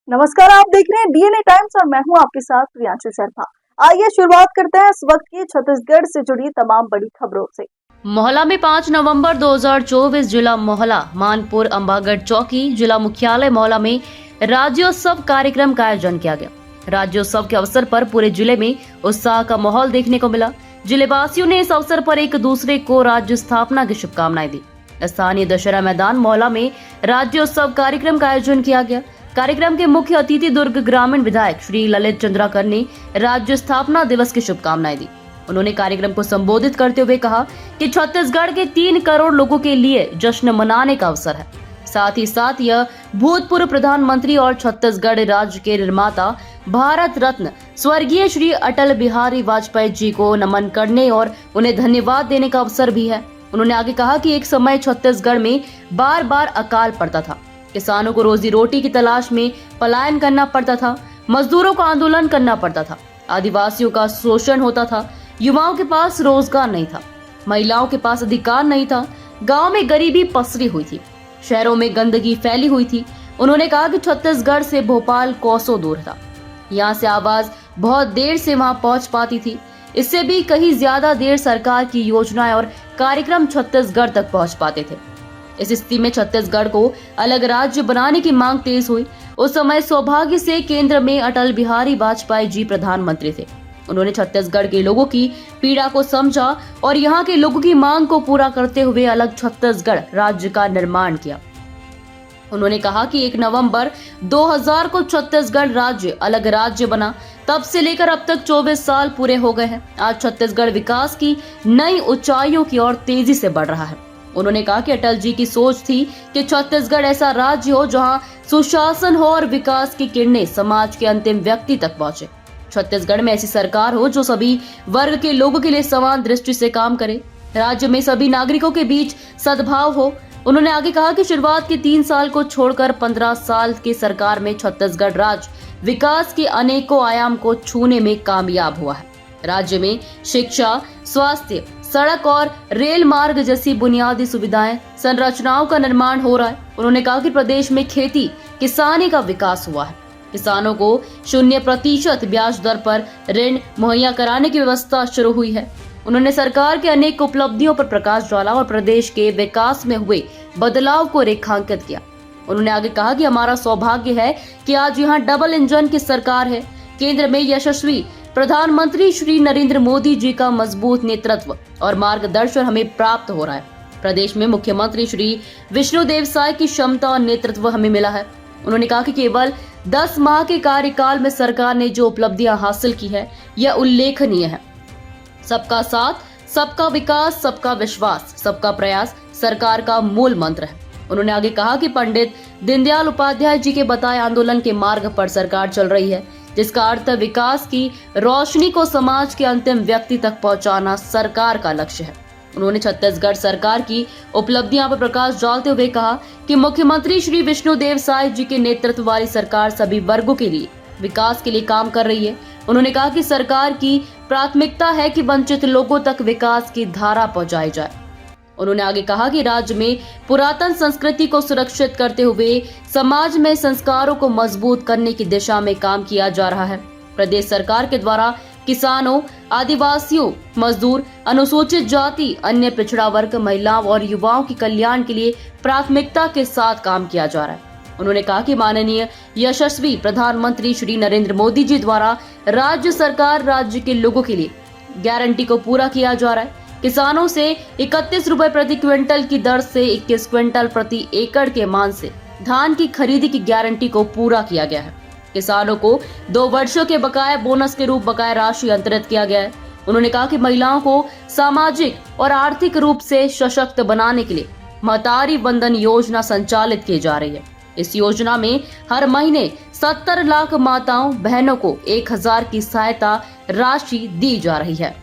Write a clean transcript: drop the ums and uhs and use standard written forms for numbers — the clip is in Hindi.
नमस्कार, आप देख रहे हैं डीएनए टाइम्स और मैं हूं आपके साथ प्रियांशु शर्मा। आइए शुरुआत करते हैं इस वक्त की छत्तीसगढ़ से जुड़ी तमाम बड़ी खबरों से। मोहला में 5 नवंबर 2024 जिला मोहला मानपुर अंबागढ़ चौकी जिला मुख्यालय मोहला में राज्योत्सव कार्यक्रम का आयोजन किया गया। राज्योत्सव के अवसर पर पूरे जिले में उत्साह का माहौल देखने को मिला। जिलेवासियों ने इस अवसर पर एक दूसरे को राज्य स्थापना की शुभकामनाएं दी। स्थानीय दशहरा मैदान मोहला में राज्योत्सव कार्यक्रम का आयोजन किया गया। कार्यक्रम के मुख्य अतिथि दुर्ग ग्रामीण विधायक श्री ललित चंद्राकर ने राज्य स्थापना दिवस की शुभकामनाएं दी। उन्होंने कार्यक्रम को संबोधित करते हुए कहा कि छत्तीसगढ़ के 3 करोड़ लोगों के लिए जश्न मनाने का अवसर है। साथ ही साथ यह भूतपूर्व प्रधानमंत्री और छत्तीसगढ़ राज्य के निर्माता भारत रत्न स्वर्गीय श्री अटल बिहारी वाजपेयी जी को नमन करने और उन्हें धन्यवाद देने का अवसर भी है। उन्होंने आगे कहा कि एक समय छत्तीसगढ़ में बार बार अकाल पड़ता था, किसानों को रोजी रोटी की तलाश में पलायन करना पड़ता था, मजदूरों को आंदोलन करना पड़ता था, आदिवासियों का शोषण होता था, युवाओं के पास रोजगार नहीं था, महिलाओं के पास अधिकार नहीं था, गांव में गरीबी पसरी हुई थी, शहरों में गंदगी फैली हुई थी। उन्होंने कहा कि छत्तीसगढ़ से भोपाल कोसों दूर था, यहाँ से आवाज बहुत देर से वहां पहुंच पाती थी, इससे भी कहीं ज्यादा देर सरकार की योजनाएं और कार्यक्रम छत्तीसगढ़ तक पहुंच पाते थे। इस स्थिति में छत्तीसगढ़ को अलग राज्य बनाने की मांग तेज हुई। उस समय सौभाग्य से केंद्र में अटल बिहारी वाजपेयी जी प्रधानमंत्री थे। उन्होंने छत्तीसगढ़ के लोगों की पीड़ा को समझा और यहाँ के लोगों की मांग को पूरा करते हुए अलग छत्तीसगढ़ राज्य का निर्माण किया। उन्होंने कहा कि 1 नवंबर 2000 को छत्तीसगढ़ राज्य अलग राज्य बना। तब से लेकर अब तक 24 साल पूरे हो गए हैं। आज छत्तीसगढ़ विकास की नई ऊंचाइयों की ओर तेजी से बढ़ रहा है। उन्होंने कहा कि अटल जी की सोच थी कि छत्तीसगढ़ ऐसा राज्य हो जहां सुशासन हो और विकास की किरणें समाज के अंतिम व्यक्ति तक पहुंचे। छत्तीसगढ़ में ऐसी सरकार हो जो सभी वर्ग के लोगों के लिए समान दृष्टि से काम करे, राज्य में सभी नागरिकों के बीच सद्भाव हो। उन्होंने आगे कहा कि शुरुआत के 3 साल को छोड़कर 15 साल की सरकार में छत्तीसगढ़ राज्य विकास के अनेकों आयाम को छूने में कामयाब हुआ है। राज्य में शिक्षा, स्वास्थ्य, सड़क और रेल मार्ग जैसी बुनियादी सुविधाएं, संरचनाओं का निर्माण हो रहा है। उन्होंने कहा कि प्रदेश में खेती, किसानी का विकास हुआ है। किसानों को 0% ब्याज दर पर ऋण मुहैया कराने की व्यवस्था शुरू हुई है। उन्होंने सरकार के अनेक उपलब्धियों पर प्रकाश डाला और प्रदेश के विकास में हुए बदलाव को रेखांकित किया। उन्होंने आगे कहा कि हमारा सौभाग्य है कि आज यहाँ डबल इंजन की सरकार है। केंद्र में यशस्वी प्रधानमंत्री श्री नरेंद्र मोदी जी का मजबूत नेतृत्व और मार्गदर्शन हमें प्राप्त हो रहा है। प्रदेश में मुख्यमंत्री श्री विष्णुदेव साय की क्षमता और नेतृत्व हमें मिला है। उन्होंने कहा कि केवल 10 माह के कार्यकाल में सरकार ने जो उपलब्धियां हासिल की है यह उल्लेखनीय है। सबका साथ, सबका विकास, सबका विश्वास, सबका प्रयास सरकार का मूल मंत्र है। उन्होंने आगे कहा कि पंडित दीनदयाल उपाध्याय जी के बताए आंदोलन के मार्ग पर सरकार चल रही है, जिसका अर्थ विकास की रोशनी को समाज के अंतिम व्यक्ति तक पहुंचाना सरकार का लक्ष्य है। उन्होंने छत्तीसगढ़ सरकार की उपलब्धियां पर प्रकाश डालते हुए कहा कि मुख्यमंत्री श्री विष्णुदेव साय जी के नेतृत्व वाली सरकार सभी वर्गों के लिए विकास के लिए काम कर रही है। उन्होंने कहा कि सरकार की प्राथमिकता है कि वंचित लोगों तक विकास की धारा पहुंचाई जाए। उन्होंने आगे कहा कि राज्य में पुरातन संस्कृति को सुरक्षित करते हुए समाज में संस्कारों को मजबूत करने की दिशा में काम किया जा रहा है। प्रदेश सरकार के द्वारा किसानों, आदिवासियों, मजदूर, अनुसूचित जाति, अन्य पिछड़ा वर्ग, महिलाओं और युवाओं के कल्याण के लिए प्राथमिकता के साथ काम किया जा रहा है। उन्होंने कहा कि माननीय यशस्वी प्रधानमंत्री श्री नरेंद्र मोदी जी द्वारा राज्य सरकार राज्य के लोगों के लिए गारंटी को पूरा किया जा रहा है। किसानों से 31 रुपए प्रति क्विंटल की दर से 21 क्विंटल प्रति एकड़ के मान से धान की खरीदी की गारंटी को पूरा किया गया है। किसानों को 2 वर्षों के बकाया बोनस के रूप बकाया राशि अंतरित किया गया है। उन्होंने कहा कि महिलाओं को सामाजिक और आर्थिक रूप से सशक्त बनाने के लिए महतारी वंदन योजना संचालित की जा रही है। इस योजना में हर महीने 70 लाख माताओं बहनों को 1000 की सहायता राशि दी जा रही है।